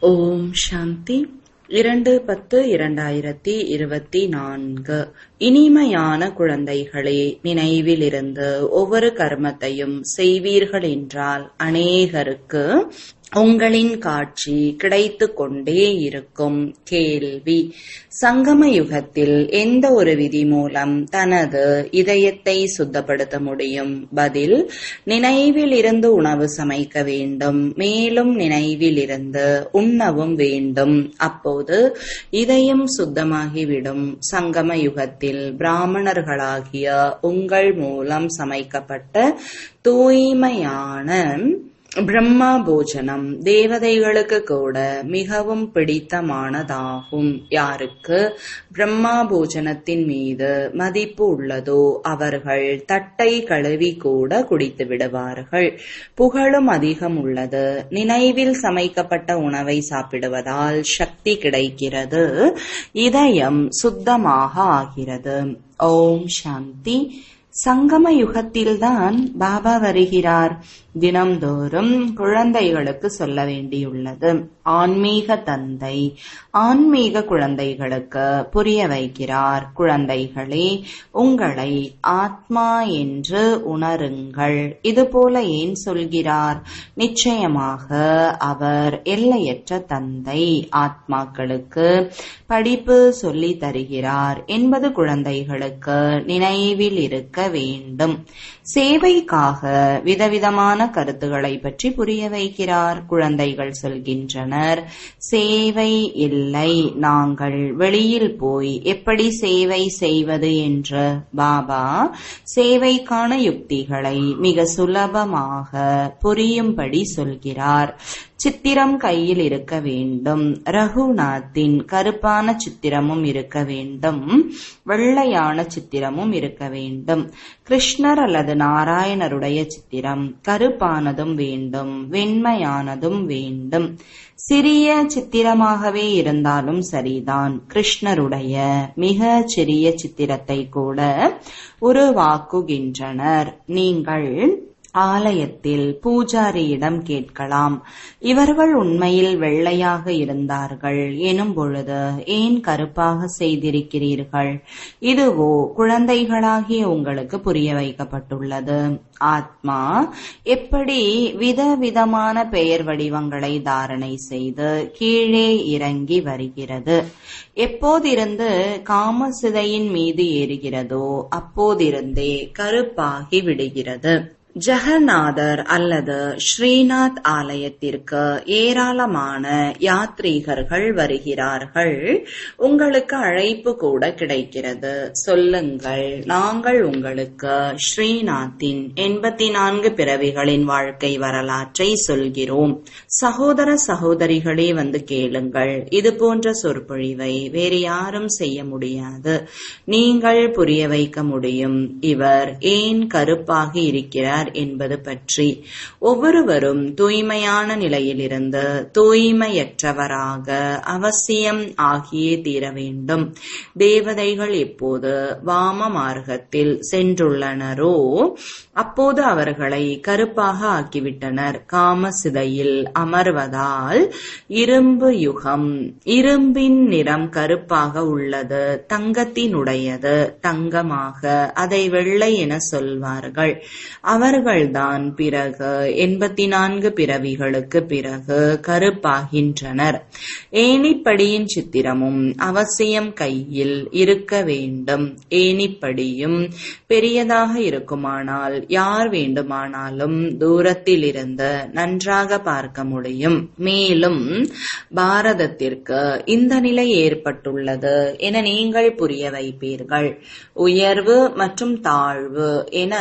ஓம் சாந்தி 2/10/2024. இனிமையான குழந்தைகளே, நினைவிலிருந்து ஒவ்வொரு கர்மத்தையும் செய்வீர்கள் என்றால் அநேகருக்கு உங்களின் காட்சி கிடைத்து கொண்டே இருக்கும். கேள்வி: சங்கம யுகத்தில் எந்த ஒரு விதி மூலம் தனது இதயத்தை சுத்தப்படுத்த முடியும்? பதில்: நினைவில் இருந்து உணவு சமைக்க வேண்டும், மேலும் நினைவில் இருந்து உண்ணவும் வேண்டும். அப்போது இதயம் சுத்தமாகிவிடும். சங்கம யுகத்தில் பிராமணர்களாகிய உங்கள் மூலம் சமைக்கப்பட்ட தூய்மையான பிரம்மா போஜனம் தேவதைகளுக்கு கூட மிகவும் பிடித்தமானதாகும். யாருக்கு பிரம்மா போஜனத்தின் மீது மதிப்பு உள்ளதோ அவர்கள் தட்டை கழுவி கூட குடித்து விடுவார்கள். புகழும் அதிகம் உள்ளது. நினைவில் சமைக்கப்பட்ட உணவை சாப்பிடுவதால் சக்தி கிடைக்கிறது, இதயம் சுத்தமாக ஆகிறது. ஓம் சாந்தி. சங்கம யுகத்தில்தான் பாபா வருகிறார். தினம்தோறும் குழந்தைகளுக்கு சொல்ல வேண்டியுள்ளது. ஆன்மீக தந்தை ஆன்மீக குழந்தைகளுக்கு புரிய வைக்கிறார். குழந்தைகளே, உங்களை ஆத்மா என்று உணருங்கள். இதுபோல ஏன் சொல்கிறார்? நிச்சயமாக அவர் எல்லையற்ற தந்தை. ஆத்மாக்களுக்கு படிப்பு சொல்லி தருகிறார் என்பது குழந்தைகளுக்கு நினைவில் இருக்க வேண்டும். சேவைக்காக விதவிதமான கருத்துக்களை பற்றி புரிய வைக்கிறார். குழந்தைகள் சொல்கின்றனர், சேவை இல்லை, நாங்கள் வெளியில் போய் எப்படி சேவை செய்வது என்று. பாபா சேவைக்கான யுக்திகளை மிக சுலபமாக புரியும்படி சொல்கிறார். சித்திரம் கையில் இருக்க வேண்டும். ரகுநாத்தின் கருப்பான சித்திரமும் இருக்க வேண்டும், வெள்ளையான சித்திரமும் இருக்க வேண்டும். கிருஷ்ணர் அல்லது நாராயணருடைய சித்திரம் கருப்பானதும் வேண்டும், வெண்மையானதும் வேண்டும். சிறிய சித்திரமாகவே இருந்தாலும் சரிதான். கிருஷ்ணருடைய மிக சிறிய சித்திரத்தை கூட உருவாக்குகின்றனர். நீங்கள் ஆலயத்தில் பூஜாரியிடம் கேட்கலாம், இவர்கள் உண்மையில் வெள்ளையாக இருந்தார்கள் எனும் பொழுது ஏன் கருப்பாக செய்திருக்கிறீர்கள்? இதுவோ குழந்தைகளாகிய உங்களுக்கு புரிய வைக்கப்பட்டுள்ளது. ஆத்மா எப்படி விதவிதமான பெயர் வடிவங்களை தாரணை செய்து கீழே இறங்கி வருகிறது. எப்போதிருந்து காமசிதையின் மீது ஏறுகிறதோ அப்போதிருந்தே கருப்பாகி விடுகிறது. ஜெகநாதர் அல்லது ஸ்ரீநாத் ஆலயத்திற்கு ஏராளமான யாத்ரீகர்கள் வருகிறார்கள். உங்களுக்கு அழைப்பு கூட கிடைக்கிறது. சொல்லுங்கள், நாங்கள் உங்களுக்கு ஸ்ரீநாத்தின் 84 பிறவிகளின் வாழ்க்கை வரலாற்றை சொல்கிறோம். சகோதர சகோதரிகளே, வந்து கேளுங்கள். இது போன்ற சொற்பொழிவை வேறு யாரும் செய்ய முடியாது. நீங்கள் புரிய வைக்க முடியும் இவர் ஏன் கருப்பாகி இருக்கிறார் என்பது பற்றி. ஒவ்வொருவரும் தூய்மையான நிலையிலிருந்து தூய்மையற்றவராக அவசியம் ஆகியே தீர வேண்டும். தேவதைகள் எப்போது வாம மார்க்கத்தில் சென்றுள்ளனரோ அப்போது அவர்களை கருப்பாக ஆக்கிவிட்டனர். காமசிதையில் அமர்வதால் இரும்பு யுகம். இரும்பின் நிறம் கருப்பாக உள்ளது, தங்கத்தினுடையது தங்கமாக, அதை வெள்ளை என சொல்வார்கள். அவர்கள்தான் பிறகு 84 பிறவிகளுக்கு பிறகு கருப்பாகின்றனர். ஏணிப்படியின் சித்திரமும் அவசியம் கையில் இருக்க வேண்டும். ஏணிப்படியும் பெரியதாக இருக்குமானால் யார் வேண்டுமானாலும் தூரத்தில் இருந்து நன்றாக பார்க்க முடியும். மேலும் பாரதத்திற்கு இந்த நிலை ஏற்பட்டுள்ளது என நீங்கள் புரிய வைப்பீர்கள். உயர்வு மற்றும் தாழ்வு என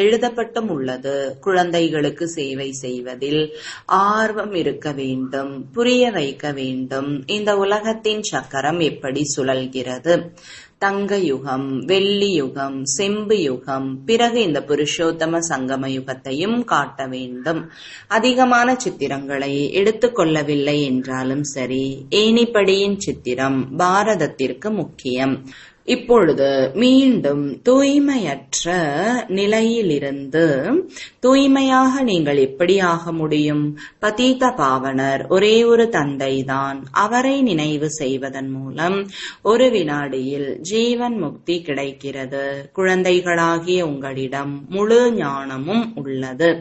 எழுதப்பட்டும் உள்ளது. குழந்தைகளுக்கு சேவை செய்வதில் ஆர்வம் இருக்க வேண்டும், புரிய வைக்க வேண்டும். இந்த உலகத்தின் சக்கரம் எப்படி சுழல்கிறது. தங்க யுகம், வெள்ளி யுகம், செம்பு யுகம், பிறகு இந்த புருஷோத்தம சங்கம யுகத்தையும் காட்ட வேண்டும். அதிகமான சித்திரங்களை எடுத்துக்கொள்ளவில்லை என்றாலும் சரி, ஏணிப்படியின் சித்திரம் பாரதத்திற்கு முக்கியம். இப்பொழுது மீண்டும் தூய்மையற்ற நிலையிலிருந்து தூய்மையாக நீங்கள் எப்படி ஆக முடியும்? பதீத பாவனர் ஒரே ஒரு தந்தைதான். அவரை நினைவு செய்வதன் மூலம் ஒரு வினாடியில் ஜீவன் முக்தி கிடைக்கிறது. குழந்தைகளாகிய உங்களிடம் முழு ஞானமும் உள்ளது.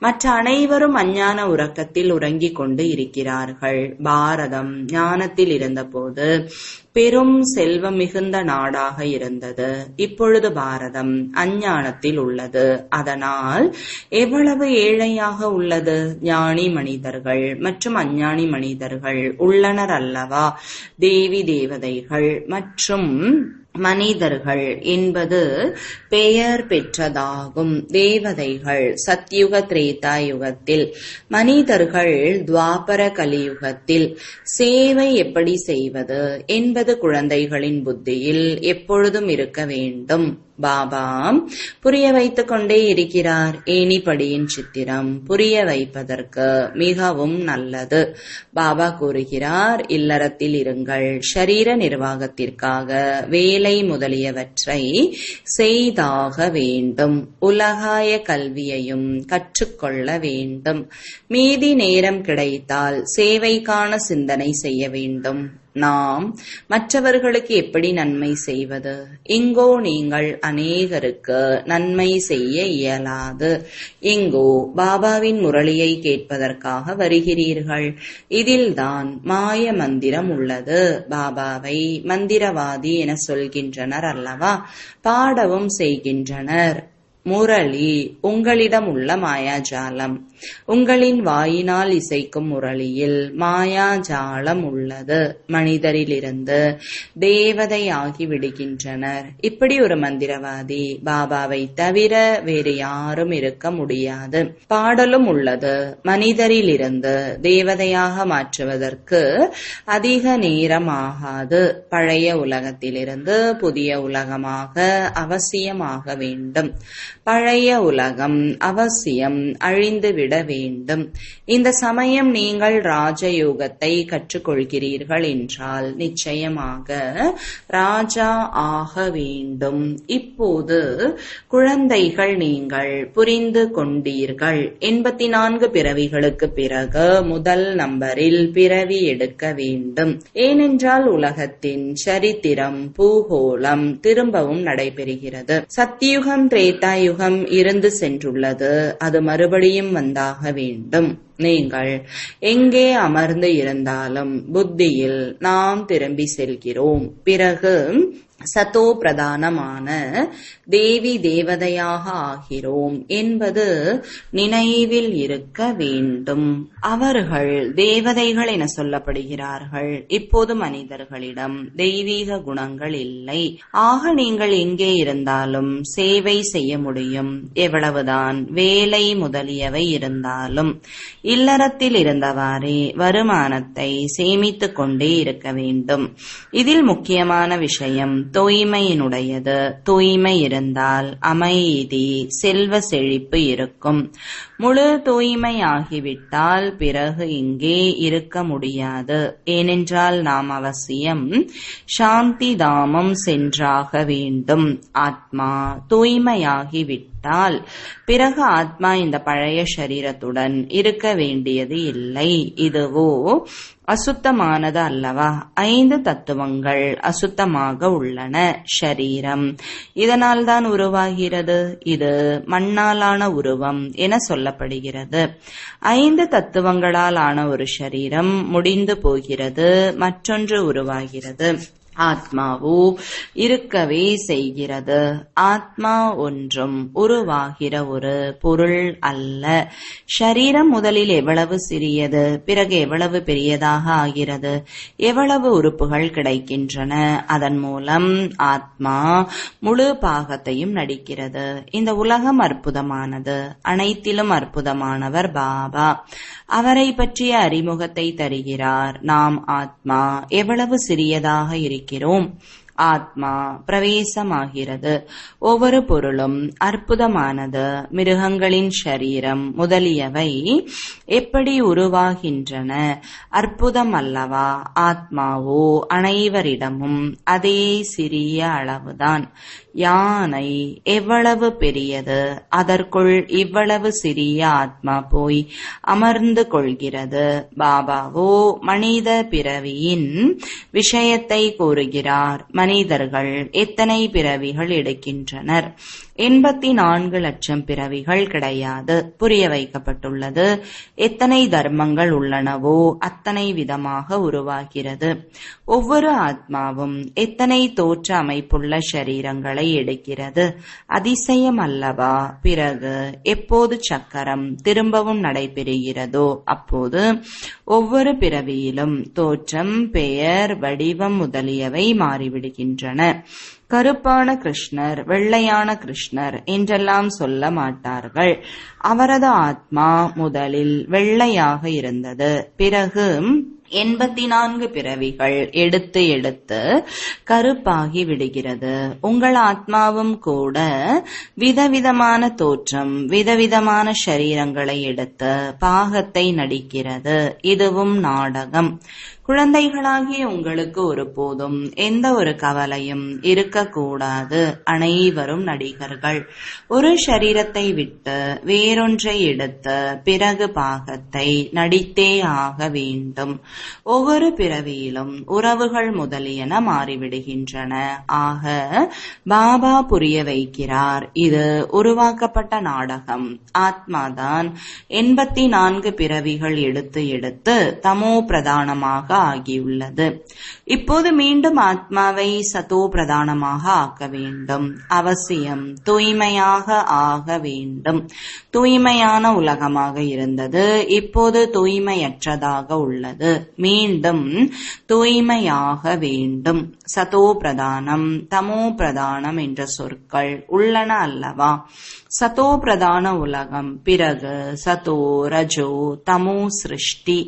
மற்ற அனைவரும் அஞ்ஞான உறக்கத்தில் உறங்கிக் கொண்டு இருக்கிறார்கள். பாரதம் ஞானத்தில் இருந்தபோது பெரும் செல்வம் மிகுந்த நாடாக இருந்தது. இப்பொழுது பாரதம் அஞ்ஞானத்தில் உள்ளது. அதனால் எவ்வளவு ஏழையாக உள்ளது. ஞானி மனிதர்கள் மற்றும் அஞ்ஞானி மனிதர்கள் உள்ளனர் அல்லவா? தேவி தேவதைகள் மற்றும் மனிதர்கள் என்பது பெயர் பெற்றதாகும். தேவதைகள் சத்யுக திரேதா யுகத்தில், மனிதர்கள் துவாபர கலியுகத்தில். சேவை எப்படி செய்வது என்பது குழந்தைகளின் புத்தியில் எப்பொழுதும் இருக்க வேண்டும். பாபா புரிய வைத்துக் கொண்டே இருக்கிறார். ஏணிப்படியின் சித்திரம் புரிய வைப்பதற்கு மிகவும் நல்லது. பாபா கூறுகிறார், இல்லறத்தில் இருங்கள். ஷரீர நிர்வாகத்திற்காக வேலை முதலியவற்றை செய்தாக வேண்டும். உலகாய கல்வியையும் கற்றுக்கொள்ள வேண்டும். மீதி நேரம் கிடைத்தால் சேவைக்கான சிந்தனை செய்ய வேண்டும். நாம் மற்றவர்களுக்கு எப்படி நன்மை செய்வது? இங்கோ நீங்கள் அநேகருக்கு நன்மை செய்ய இயலாது. இங்கோ பாபாவின் முரளியை கேட்பதற்காக வருகிறீர்கள். இதில்தான் மாய மந்திரம் உள்ளது. பாபாவை மந்திரவாதி என சொல்கின்றனர் அல்லவா? பாடவும் செய்கின்றனர். முரளி உங்களிடம் உள்ள மாயாஜாலம். உங்களின் வாயினால் இசைக்கும் முரளியில் மாயாஜாலம் உள்ளது. மனிதரிலிருந்து தேவதையாகி விடுகின்றனர். இப்படி ஒரு மந்திரவாதி பாபாவை தவிர வேறு யாரும் இருக்க முடியாது. பாடலும் உள்ளது. மனிதரிலிருந்து தேவதையாக மாற்றுவதற்கு அதிக நேரம் ஆகாது. பழைய உலகத்திலிருந்து புதிய உலகமாக அவசியமாக வேண்டும். பழைய உலகம் அவசியம் அழிந்துவிட வேண்டும். இந்த சமயம் நீங்கள் ராஜயோகத்தை கற்றுக்கொள்கிறீர்கள் என்றால் நிச்சயமாக ராஜா ஆக வேண்டும். இப்போது குழந்தைகள், நீங்கள் புரிந்து கொண்டீர்கள். 84 பிறவிகளுக்கு பிறகு முதல் நம்பரில் பிறவி எடுக்க வேண்டும். ஏனென்றால் உலகத்தின் சரித்திரம், பூகோளம் திரும்பவும் நடைபெறுகிறது. சத்தியுகம் திரேதாயுகம் இருந்து சென்றுள்ளது. அது மறுபடியும் வந்தாக வேண்டும். நீங்கள் எங்கே அமர்ந்து இருந்தாலும் புத்தியில் நாம் திரும்பி செல்கிறோம். பிறகு சதோ பிரதானமான தேவி தேவதையாக ஆகிறோம் என்பது நினைவில் இருக்க வேண்டும். அவர்கள் தேவதைகள் என சொல்லப்படுகிறார்கள். இப்போது மனிதர்களிடம் தெய்வீக குணங்கள் இல்லை. ஆக நீங்கள் எங்கே இருந்தாலும் சேவை செய்ய முடியும். எவ்வளவுதான் வேலை முதலியவை இருந்தாலும் இல்லறத்தில் இருந்தவாறே வருமானத்தை சேமித்துக் கொண்டே இருக்க வேண்டும். இதில் முக்கியமான விஷயம் தூய்மையினுடையது. தூய்மை இருந்தால் அமைதி, செல்வ செழிப்பு இருக்கும். முழு தூய்மையாகிவிட்டால் பிறகு இங்கே இருக்க முடியாது. ஏனென்றால் நாம் அவசியம் சாந்தி தாமம் சென்றாக வேண்டும். ஆத்மா தூய்மையாகிவிட்டால் பிறகு ஆத்மா இந்த பழைய சரீரத்துடன் இருக்க வேண்டியது இல்லை. இதுவோ அசுத்தமானது அல்லவா? 5 தத்துவங்கள் அசுத்தமாக உள்ளன. ஷரீரம் இதனால் தான் உருவாகிறது. இது மண்ணாலான உருவம் என சொல்லப்படுகிறது. 5 தத்துவங்களால் ஆன ஒரு ஷரீரம் முடிந்து போகிறது, மற்றொன்று உருவாகிறது. ஆத்மாவோ இருக்கவே செய்கிறது. ஆத்மா ஒன்றும் உருவாகிற ஒரு பொருள் அல்ல. ஷரீரம் முதலில் எவ்வளவு சிறியது, பிறகு எவ்வளவு பெரியதாக ஆகிறது. எவ்வளவு உறுப்புகள் கிடைக்கின்றன. அதன் மூலம் ஆத்மா முழு பாகத்தையும் நடிக்கிறது. இந்த உலகம் அற்புதமானது. அனைத்திலும் அற்புதமானவர் பாபா. அவரை பற்றிய அறிமுகத்தை தருகிறார். நாம் ஆத்மா எவ்வளவு சிறியதாக இருக்கிறோம். ஆத்மா பிரவேசமாகிறது. ஒவ்வொரு பொருளும் அற்புதமானது. மிருகங்களின் சரீரம் முதலியவை எப்படி உருவாகின்றன? அற்புதம் அல்லவா? ஆத்மாவோ அனைவரிடமும் அதே சிறிய அளவுதான். யானை எவ்வளவு பெரியது, அதற்குள் இவ்வளவு சிறிய ஆத்மா போய் அமர்ந்து கொள்கிறது. பாபாவோ மனித பிறவியின் விஷயத்தை கூறுகிறார். மனிதர்கள் எத்தனை பிறவிகள் எடுக்கின்றனர்? 84 லட்சம் பிறவிகள் கிடையாது. புரிய வைக்கப்பட்டுள்ளது. எத்தனை தர்மங்கள் உள்ளனவோ அத்தனை விதமாக உருவாகிறது. ஒவ்வொரு ஆத்மாவும் எத்தனை தோற்ற அமைப்புள்ள சரீரங்களை எடுக்கிறது. அதிசயம் அல்லவா? பிறகு எப்போது சக்கரம் திரும்பவும் நடைபெறுகிறதோ அப்போது ஒவ்வொரு பிறவியிலும் தோற்றம், பெயர், வடிவம் முதலியவை மாறிவிடுகின்றன. கருப்பான கிருஷ்ணர், வெள்ளையான கிருஷ்ணர் என்றெல்லாம் சொல்ல மாட்டார்கள். அவரது ஆத்மா முதலில் வெள்ளையாக இருந்தது. பிறகு 84 பிறவிகள் எடுத்து எடுத்து கருப்பாகி விடுகிறது. உங்கள் ஆத்மாவும் கூட விதவிதமான தோற்றம், விதவிதமான சரீரங்களை எடுத்து பாகத்தை நடிக்கிறது. இதுவும் நாடகம். குழந்தைகளாகிய உங்களுக்கு ஒருபோதும் எந்த ஒரு கவலையும் இருக்கக்கூடாது. அனைவரும் நடிகர்கள். ஒரு சரீரத்தை விட்டு வேறொன்றை எடுத்து பிறகு பாகத்தை நடித்தே ஆக வேண்டும். ஒவ்வொரு பிறவியிலும் உறவுகள் முதலியன மாறிவிடுகின்றன. ஆக பாபா புரிய வைக்கிறார், இது உருவாக்கப்பட்ட நாடகம். ஆத்மாதான் 84 பிறவிகள் எடுத்து எடுத்து தமோ பிரதானமாக ஆகியுள்ளது. இப்போது மீண்டும் ஆத்மாவை சதோ பிரதானமாக ஆக்க வேண்டும். அவசியம் தூய்மையாக ஆக வேண்டும். தூய்மையான உலகமாக இருந்தது, இப்போது தூய்மையற்றதாக உள்ளது. மீண்டும் தூய்மையாக வேண்டும். சதோ பிரதானம், தமோ பிரதானம் என்ற சொற்கள் உள்ளன அல்லவா? சதோ பிரதான உலகம், பிறகு சதோ, ரஜோ, தமோ சிருஷ்டி.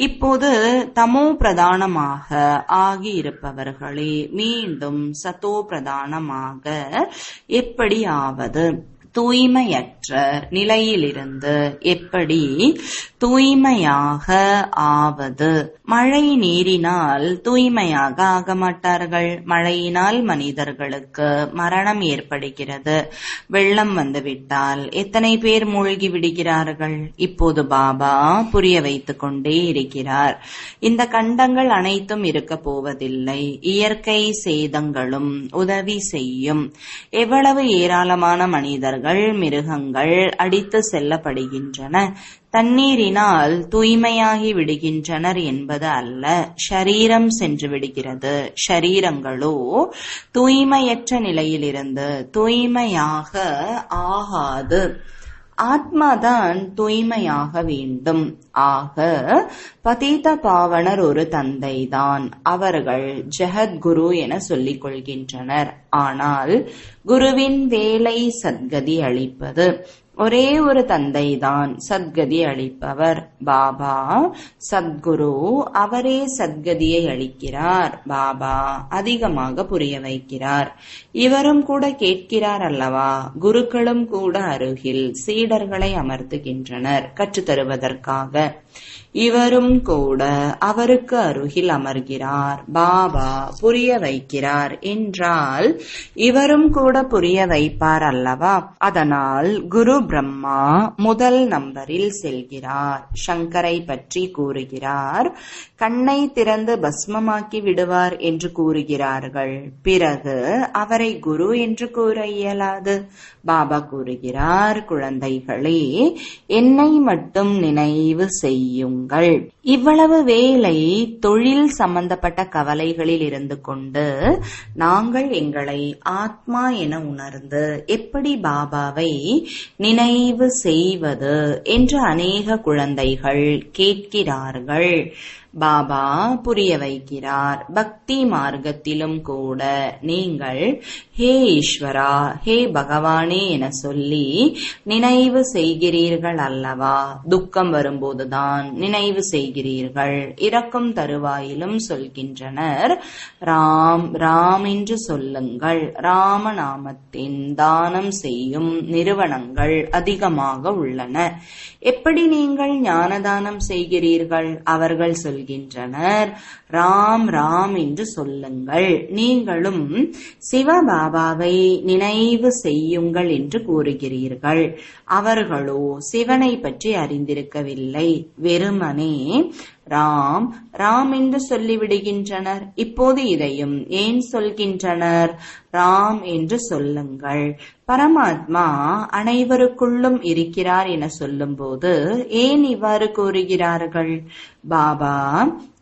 இப்போது தமோ பிரதானமாக ஆகி இருப்பவர்களே மீண்டும் சதோ பிரதானமாக எப்படி ஆவது? தூய்மையற்ற நிலையிலிருந்து எப்படி தூய்மையாக ஆவது? மழை நீரினால் தூய்மையாக ஆக மாட்டார்கள். மழையினால் மனிதர்களுக்கு மரணம் ஏற்படுகிறது. வெள்ளம் வந்துவிட்டால் எத்தனை பேர் மூழ்கி விடுகிறார்கள்? இப்போது பாபா புரிய வைத்துக் கொண்டே இருக்கிறார். இந்த கண்டங்கள் அனைத்தும் இருக்க போவதில்லை. இயற்கை சேதங்களும் உதவி செய்யும். எவ்வளவு ஏராளமான மனிதர்கள், மிருகங்கள் அடித்து செல்லப்படுகின்றன. தண்ணீரினால் தூய்மையாகி விடுகின்றனர் என்பது அல்ல, ஷரீரம் சென்று விடுகிறது. ஷரீரங்களோ தூய்மையற்ற நிலையிலிருந்து தூய்மையாக ஆகாது. ஆத்மாதான் தூய்மையாக வேண்டும். ஆக பதீத பாவனர் ஒரு தந்தைதான். அவர்கள் ஜெகத்குரு என சொல்லிக் கொள்கின்றனர். ஆனால் குருவின் வேலை சத்கதி அளிப்பது. ஒரே ஒரு தந்தைதான் சத்கதி அளிப்பவர். பாபா சத்குரு, அவரே சத்கதியை அளிக்கிறார். பாபா அதிகமாக புரிய வைக்கிறார். இவரும் கூட கேட்கிறார் அல்லவா? குருக்களும் கூட அருகில் சீடர்களை அமர்த்துகின்றனர் கற்றுத் தருவதற்காக. இவரும் கூட அவருக்கு அருகில் அமர்கிறார். பாபா புரிய வைக்கிறார் என்றால் இவரும் கூட புரிய வைப்பார் அல்லவா? அதனால் குரு பிரம்மா முதல் நம்பரில் செல்கிறார். சங்கரை பற்றி கூறுகிறார். கண்ணை திறந்து பஸ்மமாக்கி விடுவார் என்று கூறுகிறார்கள். பிறகு அவரை குரு என்று கூற இயலாது. பாபா கூறுகிறார், குழந்தைகளே, என்னை மட்டும் நினைவு செய்யுங்கள். இவ்வளவு வேலை தொழில் சம்பந்தப்பட்ட கவலைகளில் இருந்து கொண்டு நாங்கள் எங்களை ஆத்மா என உணர்ந்து எப்படி பாபாவை நினைவு செய்வது என்று அநேக குழந்தைகள் கேட்கிறார்கள். பாபா புரிய வைக்கிறார். பக்தி மார்க்கத்திலும் கூட நீங்கள் ஹே ஈஸ்வரா, ஹே பகவானே என சொல்லி நினைவு செய்கிறீர்கள் அல்லவா? துக்கம் வரும்போதுதான் நினைவு செய்கிறீர்கள். செய்கிறீர்கள். இறக்கும் தருவாயிலும் சொல்கின்றனர், ராம் ராம் என்று சொல்லுங்கள். ராமநாமத்தின் தானம் செய்யும் நிறுவனங்கள் அதிகமாக உள்ளன. எப்படி நீங்கள் ஞானதானம் செய்கிறீர்கள்? அவர்கள் சொல்கின்றனர், ராம் ராம் என்று சொல்லுங்கள். நீங்களும் சிவபாபாவை நினைவு செய்யுங்கள் என்று கூறுகிறீர்கள். அவர்களோ சிவனை பற்றி அறிந்திருக்கவில்லை, வெறுமனே ராம் ராம் என்று சொல்லிவிடுகின்றனர். இப்போது இதையும் ஏன் சொல்கின்றனர்? ராம் என்று சொல்லுங்கள். பரமாத்மா அனைவருக்குள்ளும் இருக்கிறார் என சொல்லும்போது ஏன் இவ்வாறு கூறுகிறார்கள்? பாபா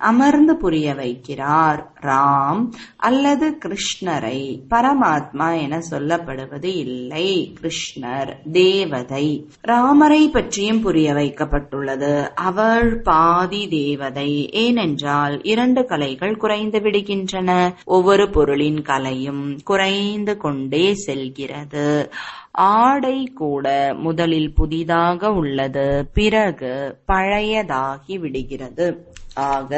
அமர்ந்து புரிய வைக்கிறார். ராம் அல்லது கிருஷ்ணரை பரமாத்மா என சொல்லப்படுவது இல்லை. கிருஷ்ணர் தேவதை. ராமரை பற்றியும் புரிய வைக்கப்பட்டுள்ளது. அவள் பாதி தேவதை. ஏனென்றால் 2 கலைகள் குறைந்து விடுகின்றன. ஒவ்வொரு பொருளின் கலையும் குறைந்து கொண்டே செல்கிறது. ஆடை கூட முதலில் புதிதாக உள்ளது, பிறகு பழையதாகி விடுகிறது. ஆக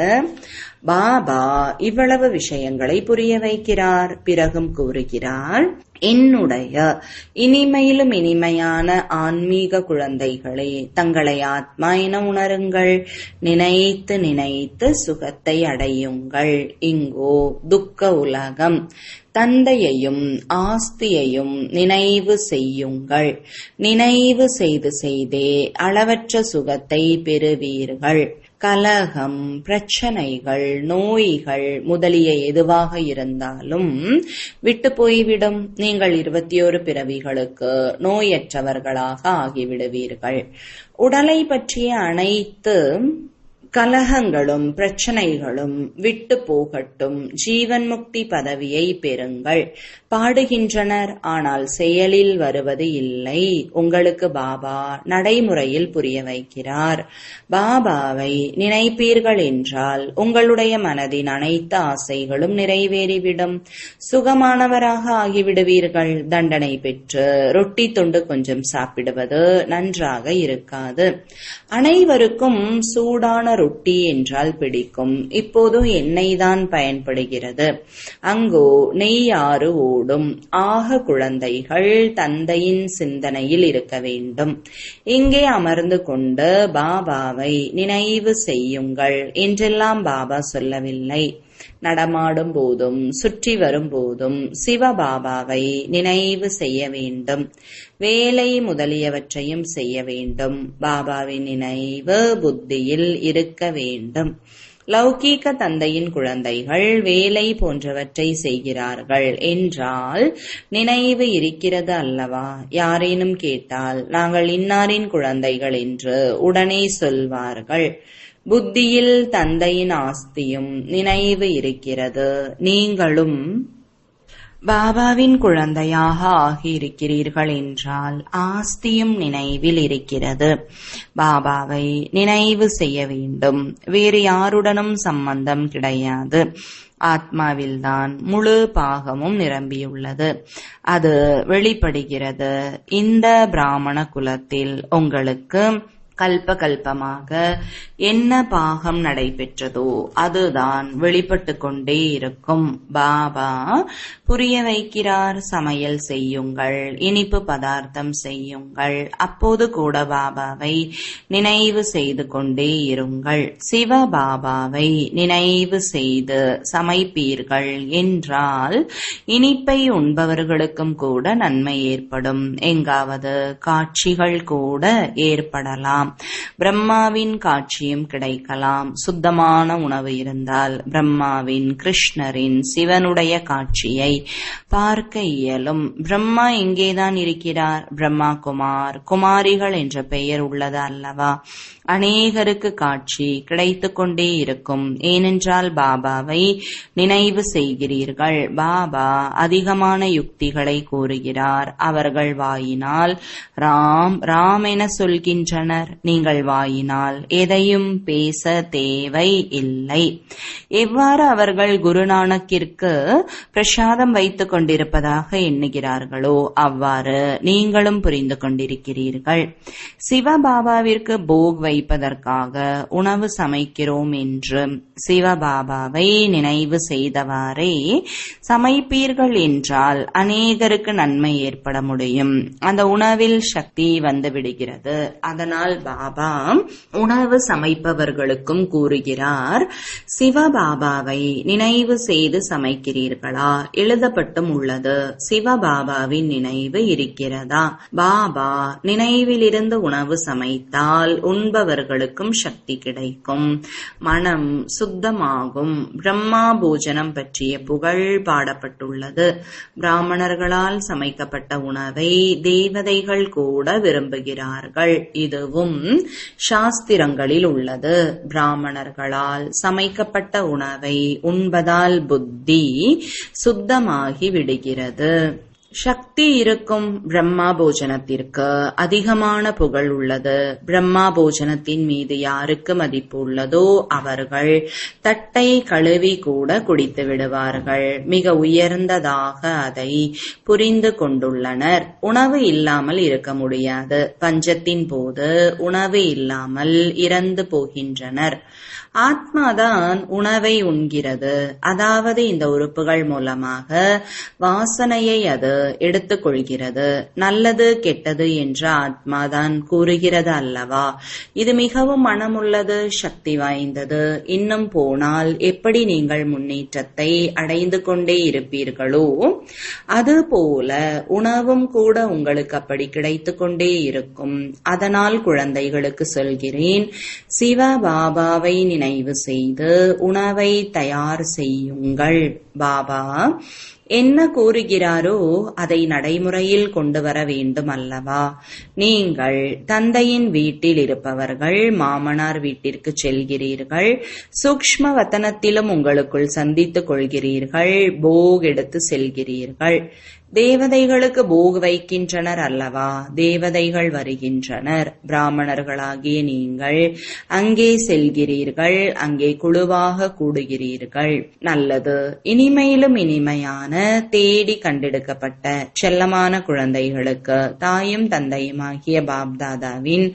பாபா இவ்வளவு விஷயங்களை புரிய வைக்கிறார். பிறகும் கூறுகிறார், என்னுடைய இனிமையிலும் இனிமையான ஆன்மீக குழந்தைகளே, தங்களை ஆத்மா என உணருங்கள். நினைத்து நினைத்து சுகத்தை அடையுங்கள். இங்கோ துக்க உலகம். தந்தையையும் ஆஸ்தியையும் நினைவு செய்யுங்கள். நினைவு செய்து செய்தே அளவற்ற சுகத்தை பெறுவீர்கள். கலகம், பிரச்சனைகள், நோய்கள் முதலிய எதுவாக இருந்தாலும் விட்டு போய்விடும். நீங்கள் 21 பிறவிகளுக்கு நோயற்றவர்களாக ஆகிவிடுவீர்கள். உடலை பற்றிய அனைத்து கலகங்களும் பிரச்சனைகளும் விட்டு போகட்டும். ஜீவன் முக்தி பதவியை பெறுங்கள். பாடுகின்றனர், ஆனால் செயலில் வருவது இல்லை. உங்களுக்கு பாபா நடைமுறையில் புரிய வைக்கிறார். பாபாவை நினைப்பீர்கள் என்றால் உங்களுடைய மனதின் அனைத்து ஆசைகளும் நிறைவேறிவிடும். சுகமானவராக ஆகிவிடுவீர்கள். தண்டனை பெற்று ரொட்டி துண்டு கொஞ்சம் சாப்பிடுவது நன்றாக இருக்காது. அனைவருக்கும் சூடான ரொட்டி என்றால் பிடிக்கும். இப்போது எண்ணெய் தான் பயன்படுகிறது. அங்கோ நெய் ஆறு ஓடும். ஆக குழந்தைகள் தந்தையின் சிந்தனையில் இருக்க வேண்டும். இங்கே அமர்ந்து கொண்டு பாபாவை நினைவு செய்யுங்கள் என்றெல்லாம் பாபா சொல்லவில்லை. நடமாடும் போதும் சுற்றி வரும் போதும் சிவபாபாவை நினைவு செய்ய வேண்டும். வேலை முதலியவற்றையும் செய்ய வேண்டும். பாபாவின் நினைவு புத்தியில் இருக்க வேண்டும். லௌகீக தந்தையின் குழந்தைகள் வேலை போன்றவற்றை செய்கிறார்கள் என்றால் நினைவு இருக்கிறது அல்லவா? யாரேனும் கேட்டால் நாங்கள் இன்னாரின் குழந்தைகள் என்று உடனே சொல்வார்கள். புத்தியில் தந்தையின் ஆஸ்தியும் நினைவு இருக்கிறது. நீங்களும் பாபாவின் குழந்தையாக ஆகியிருக்கிறீர்கள் என்றால் ஆஸ்தியும் நினைவில் இருக்கிறது. பாபாவை நினைவு செய்ய வேண்டும். வேறு யாருடனும் சம்பந்தம் கிடையாது. ஆத்மாவில்தான் முழு பாகமும் நிரம்பியுள்ளது. அது வெளிப்படுகிறது. இந்த பிராமண குலத்தில் உங்களுக்கு கல்ப கல்பமாக என்ன பாகம் நடைபெற்றதோ அதுதான் வெளிப்பட்டு கொண்டே இருக்கும். பாபா புரிய வைக்கிறார். சமையல் செய்யுங்கள், இனிப்பு பதார்த்தம் செய்யுங்கள். அப்போது கூட பாபாவை நினைவு செய்து கொண்டே இருங்கள். சிவ பாபாவை நினைவு செய்து சமைப்பீர்கள் என்றால் இனிப்பை உண்பவர்களுக்கும் கூட நன்மை ஏற்படும். எங்காவது காட்சிகள் கூட ஏற்படலாம். பிரம்மாவின் காட்சியும் கிடைக்கலாம். சுத்தமான உணவு இருந்தால் பிரம்மாவின், கிருஷ்ணரின், சிவனுடைய காட்சியை பார்க்க இயலும். பிரம்மா எங்கேதான் இருக்கிறார்? பிரம்மா குமார், குமாரிகள் என்ற பெயர் உள்ளது அல்லவா? அநேகருக்கு காட்சி கிடைத்து கொண்டே இருக்கும். ஏனென்றால் பாபாவை நினைவு செய்கிறீர்கள். பாபா அதிகமான யுக்திகளை கூறுகிறார். அவர்கள் வாயினால் ராம் ராம் என சொல்கின்றனர். நீங்கள் வாயினால் எதையும் பேச தேவை இல்லை. எவ்வாறு அவர்கள் குருநானக்கிற்கு பிரசாதம் வைத்துக் கொண்டிருப்பதாக எண்ணுகிறார்களோ அவ்வாறு நீங்களும் புரிந்து கொண்டிருக்கிறீர்கள். சிவபாபாவிற்கு போக் வைப்பதற்காக உணவு சமைக்கிறோம் என்று சிவபாபாவை நினைவு செய்தவாறே சமைப்பீர்கள் என்றால் அநேகருக்கு நன்மை ஏற்பட முடியும். அந்த உணவில் சக்தி வந்து விடுகிறது. அதனால் பாபா உணவு சமைப்பவர்களுக்கும் கூறுகிறார், சிவபாபாவை நினைவு செய்து சமைக்கிறீர்களா? எழுதப்பட்டும் உள்ளது, சிவபாபாவின் நினைவு இருக்கிறதா? பாபா நினைவிலிருந்து உணவு சமைத்தால் உண்பவர்களுக்கும் சக்தி கிடைக்கும், மனம் சுத்தமாகும். பிரம்மா பூஜனம் பற்றிய புகழ் பாடப்பட்டுள்ளது. பிராமணர்களால் சமைக்கப்பட்ட உணவை தேவதைகள் கூட விரும்புகிறார்கள். இதுவும் சாஸ்திரங்களில் உள்ளது. பிராமணர்களால் சமைக்கப்பட்ட உணவை உண்பதால் புத்தி சுத்தமாகி விடுகிறது. சக்தி இருக்கும் பிரம்மா போஜனத்திற்கு அதிகமான புகழ் உள்ளது. பிரம்மா போஜனத்தின் மீது யாருக்கு மதிப்பு உள்ளதோ அவர்கள் தட்டை கழுவி கூட குடித்து விடுவார்கள். மிக உயர்ந்ததாக அதை புரிந்து கொண்டுள்ளனர். உணவு இல்லாமல் இருக்க முடியாது. பஞ்சத்தின் போது உணவு இல்லாமல் இறந்து போகின்றனர். ஆத்மாதான் உணவை உண்கிறது. அதாவது இந்த உறுப்புகள் மூலமாக வாசனையை அது எடுத்துக்கொள்கிறது. நல்லது கெட்டது என்று ஆத்மாதான் கூறுகிறது அல்லவா? இது மிகவும் மனமுள்ளது, சக்தி வாய்ந்தது. இன்னும் போனால் எப்படி நீங்கள் முன்னேற்றத்தை அடைந்து கொண்டே இருப்பீர்களோ அதுபோல உணவும் கூட உங்களுக்கு அப்படி கிடைத்து கொண்டே இருக்கும். அதனால் குழந்தைகளுக்கு சொல்கிறேன், சிவபாபாவை நினைவு செய்து உணவை தயார் செய்யுங்கள். பாபா என்ன கூறுகிறாரோ அதை நடைமுறையில் கொண்டு வர வேண்டும் அல்லவா? நீங்கள் தந்தையின் வீட்டில் இருப்பவர்கள் மாமனார் வீட்டிற்கு செல்கிறீர்கள். சூக்ஷ்ம வதனத்திலும் உங்களுக்குள் சந்தித்துக் கொள்கிறீர்கள். போக் எடுத்து செல்கிறீர்கள். தேவதைகளுக்கு போக் வைக்கின்றனர் அல்லவா? தேவதைகள் வருகின்றனர். பிராமணர்களாகிய நீங்கள் அங்கே செல்கிறீர்கள். அங்கே குழுவாக கூடுகிறீர்கள். நல்லது. இனிமையிலும் இனிமையான தேடி கண்டெடுக்கப்பட்ட செல்லமான குழந்தைகளுக்கு தாயும் தந்தையுமாகிய பாப்தாதாவின்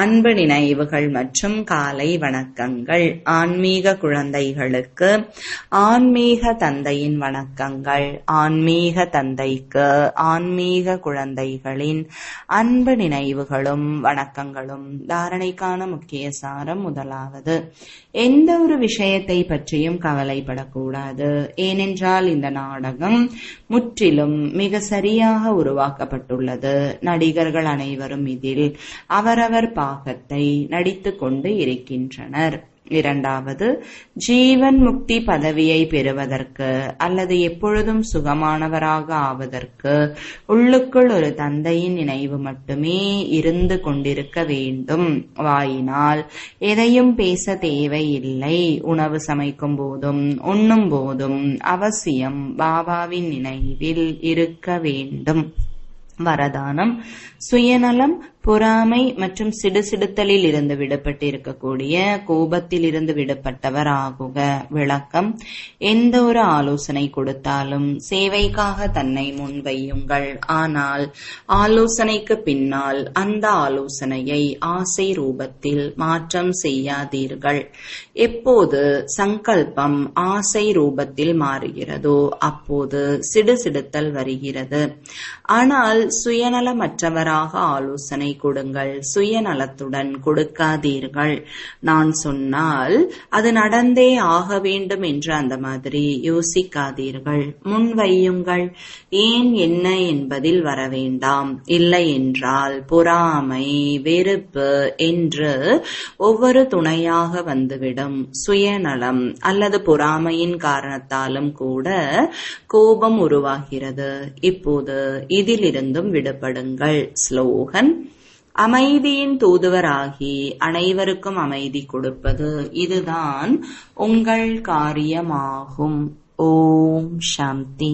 அன்பு நினைவுகள் மற்றும் காலை வணக்கங்கள். ஆன்மீக குழந்தைகளுக்கு ஆன்மீக தந்தையின் வணக்கங்கள். ஆன்மீக தந்தை ஆன்மீக குழந்தைகளின் அன்பு நினைவுகளும் வணக்கங்களும். தாரணைக்கான முக்கிய சாரம். முதலாவது, எந்த ஒரு விஷயத்தை பற்றியும் கவலைப்படக்கூடாது. ஏனென்றால் இந்த நாடகம் முற்றிலும் மிக சரியாக உருவாக்கப்பட்டுள்ளது. நடிகர்கள் அனைவரும் இதில் அவரவர் பாகத்தை நடித்துக் கொண்டு இருக்கின்றனர். இரண்டாவது, ஜீவன் முக்தி பதவியை பெறுவதற்கு அல்லது எப்பொழுதும் சுகமானவராக ஆவதற்கு உள்ளுக்குள் ஒரு தந்தையின் நினைவு மட்டுமே இருந்து கொண்டிருக்க வேண்டும். வாயினால் எதையும் பேச தேவையில்லை. உணவு சமைக்கும் போதும் உண்ணும் போதும் அவசியம் பாபாவின் நினைவில் இருக்க வேண்டும். வரதானம், சுயநலம், பொறாமை மற்றும் சிடுசிடுத்தலில் இருந்து விடுபட்டு இருக்கக்கூடிய கோபத்தில் இருந்து விடுபட்டவர் ஆகுக. விளக்கம், எந்த ஒரு ஆலோசனை கொடுத்தாலும் சேவைக்காக தன்னை முன்வையுங்கள். ஆனால் ஆலோசனைக்கு பின்னால் அந்த ஆலோசனையை ஆசை ரூபத்தில் மாற்றம் செய்யாதீர்கள். எப்போது சங்கல்பம் ஆசை ரூபத்தில் மாறுகிறதோ அப்போது சிடுசிடுத்தல் வருகிறது. ஆனால் சுயநலமற்றவராக ஆலோசனை கொடுங்கள். சுயநலத்துடன் கொடுக்காதீர்கள். நான் சொன்னால் அது நடந்தே ஆக வேண்டும் என்று அந்த மாதிரி யோசிக்காதீர்கள். முன்வையுங்கள். ஏன் என்ன என்பதில் வர வேண்டாம். இல்லை என்றால் பொறாமை, வெறுப்பு என்று ஒவ்வொரு துணையாக வந்துவிடும். சுயநலம் அல்லது பொறாமையின் காரணத்தாலும் கூட கோபம் உருவாகிறது. இப்போது இதிலிருந்தும் விடுபடுங்கள். ஸ்லோகன், அமைதியின் தூதுவராகி அனைவருக்கும் அமைதி கொடுப்பது இதுதான் உங்கள் காரியமாகும். ஓம் சாந்தி.